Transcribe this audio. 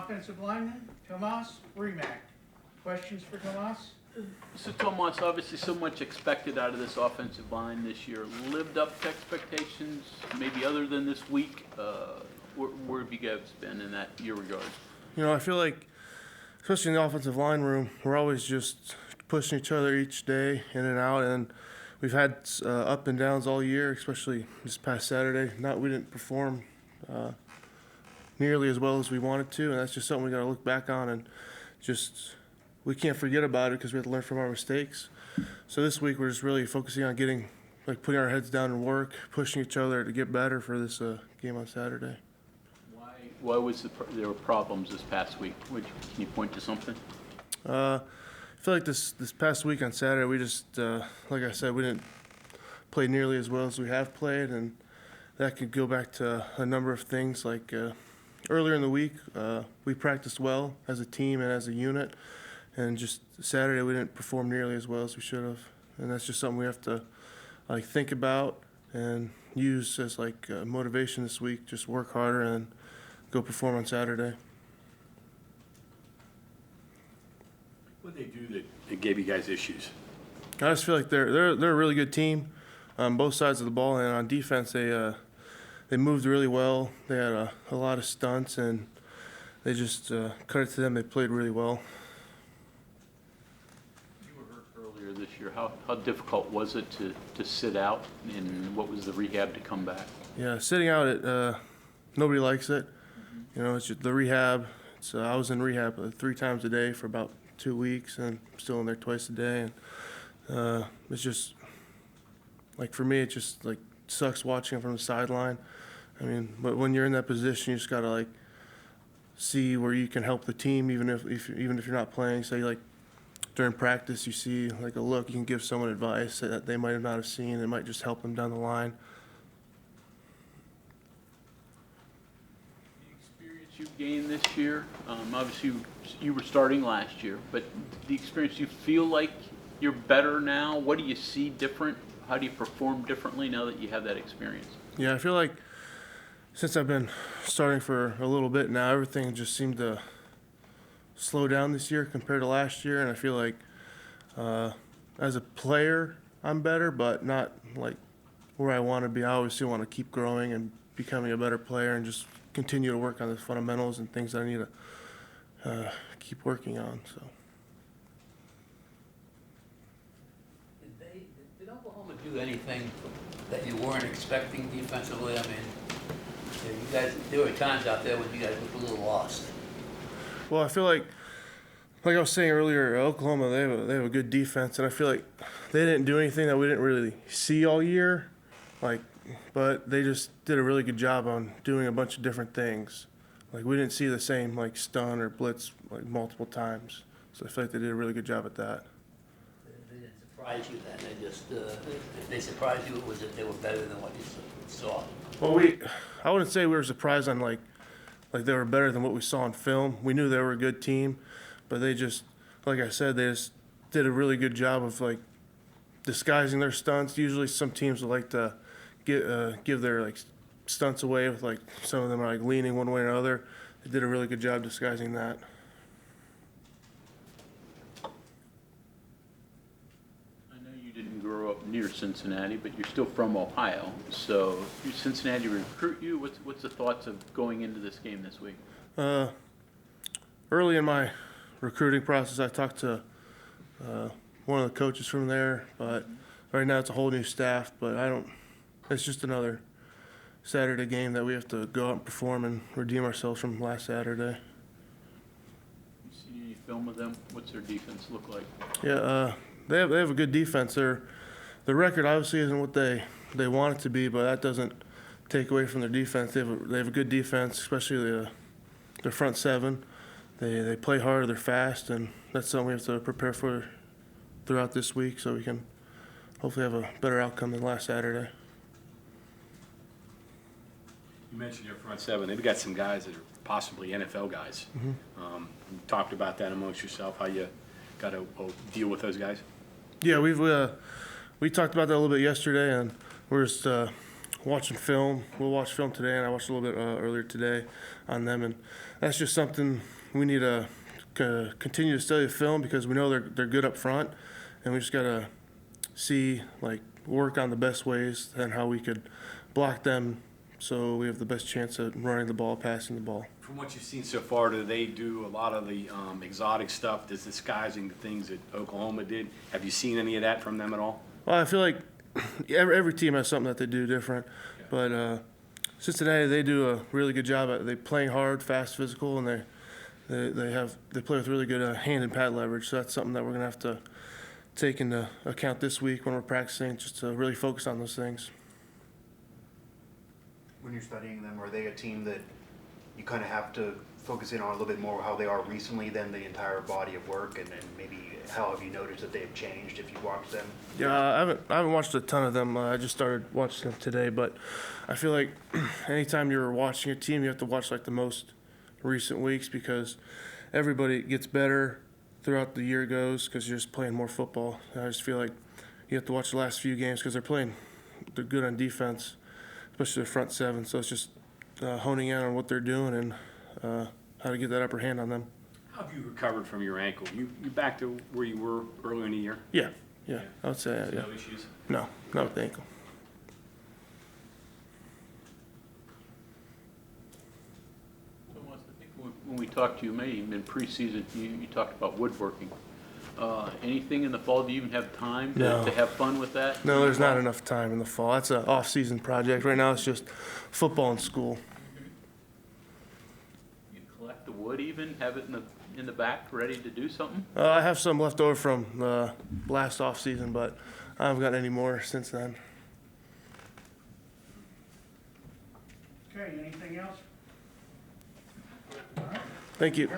offensive lineman, Tomas Rimac. Questions for Tomas? So Tomas, obviously so much expected out of this offensive line this year. Lived up to expectations, maybe other than this week? Where have you guys been in your regard? You know, I feel like, especially in the offensive line room, we're always just pushing each other each day in and out, and we've had up and downs all year, especially this past Saturday. We didn't perform nearly as well as we wanted to, and that's just something we got to look back on, and just we can't forget about it because we have to learn from our mistakes. So this week we're just really focusing on putting our heads down and work, pushing each other to get better for this game on Saturday. Why was there were problems this past week? Can you point to something? I feel like this past week on Saturday, we just, like I said, we didn't play nearly as well as we have played, and that could go back to a number of things. Like earlier in the week, we practiced well as a team and as a unit, and just Saturday we didn't perform nearly as well as we should have, and that's just something we have to think about and use as motivation this week. Just work harder and go perform on Saturday. What did they do that gave you guys issues? I just feel like they're a really good team on both sides of the ball, and on defense they moved really well. They had a lot of stunts, and they just cut it to them. They played really well. You were hurt earlier this year. How difficult was it to sit out, and what was the rehab to come back? Yeah, sitting out, nobody likes it. You know, it's just the rehab. I was in rehab 3 times a day for about 2 weeks, and I'm still in there twice a day. And it's just, for me, it just, sucks watching it from the sideline. I mean, but when you're in that position, you just got to, see where you can help the team, even if you're not playing. Say, during practice, you see, a look, you can give someone advice that they might not have seen. It might just help them down the line. You gained this year. Obviously, you were starting last year, but the experience, you feel like you're better now? What do you see different? How do you perform differently now that you have that experience? Yeah, I feel like since I've been starting for a little bit now, everything just seemed to slow down this year compared to last year, and I feel like as a player, I'm better, but not where I want to be. I always still want to keep growing and becoming a better player and just continue to work on the fundamentals and things that I need to keep working on. So. Did Oklahoma do anything that you weren't expecting defensively? I mean, you guys, there were times out there when you guys looked a little lost. Well, I feel like I was saying earlier, Oklahoma, they have a good defense, and I feel like they didn't do anything that we didn't really see all year, but they just did a really good job on doing a bunch of different things. We didn't see the same stun or blitz multiple times. So I feel like they did a really good job at that. They didn't surprise you then. They just, if they surprised you, it was that they were better than what you saw. Well, I wouldn't say we were surprised on they were better than what we saw on film. We knew they were a good team, but they just, like I said, they just did a really good job of disguising their stunts. Usually some teams would like to give their stunts away with some of them are leaning one way or another. They did a really good job disguising that. I know you didn't grow up near Cincinnati, but you're still from Ohio. So, did Cincinnati recruit you? What's the thoughts of going into this game this week? Early in my recruiting process, I talked to one of the coaches from there, but right now it's a whole new staff. But it's just another Saturday game that we have to go out and perform and redeem ourselves from last Saturday. You see any film of them? What's their defense look like? Yeah, they have a good defense. Their record obviously isn't what they want it to be, but that doesn't take away from their defense. They have a good defense, especially their front seven. They play hard, they're fast, and that's something we have to prepare for throughout this week so we can hopefully have a better outcome than last Saturday. You mentioned your front seven. They've got some guys that are possibly NFL guys. Mm-hmm. You talked about that amongst yourself, how you got to deal with those guys? Yeah, we talked about that a little bit yesterday, and we're just watching film. We'll watch film today, and I watched a little bit earlier today on them, and that's just something we need to continue to study the film because we know they're good up front, and we just gotta see, like, work on the best ways and how we could block them so we have the best chance at running the ball, passing the ball. From what you've seen so far, do they do a lot of the exotic stuff, the disguising, the things that Oklahoma did? Have you seen any of that from them at all? Well, I feel like every team has something that they do different, but Cincinnati, they do a really good job at playing hard, fast, physical, and they play with really good hand and pad leverage. So that's something that we're gonna have to take into account this week when we're practicing, just to really focus on those things. When you're studying them, are they a team that you kind of have to focus in on a little bit more how they are recently than the entire body of work, and maybe how have you noticed that they've changed if you watch them? Yeah, I haven't watched a ton of them. I just started watching them today, but I feel like anytime you're watching a team, you have to watch like the most recent weeks because everybody gets better throughout the year goes because you're just playing more football. And I just feel like you have to watch the last few games because they're good on defense, especially the front seven. So it's just honing in on what they're doing and how to get that upper hand on them. How have you recovered from your ankle? You back to where you were earlier in the year? Yeah, I would say that, yeah. No issues? No, not with the ankle. Tomas, I think when we talked to you, maybe in preseason, you talked about woodworking. Anything in the fall? Do you even have time No. to have fun with that? No, there's not enough time in the fall. That's an off-season project. Right now, it's just football and school. You collect the wood even, have it in the back, ready to do something? I have some left over from last off-season, but I haven't gotten any more since then. Okay, anything else? Thank you.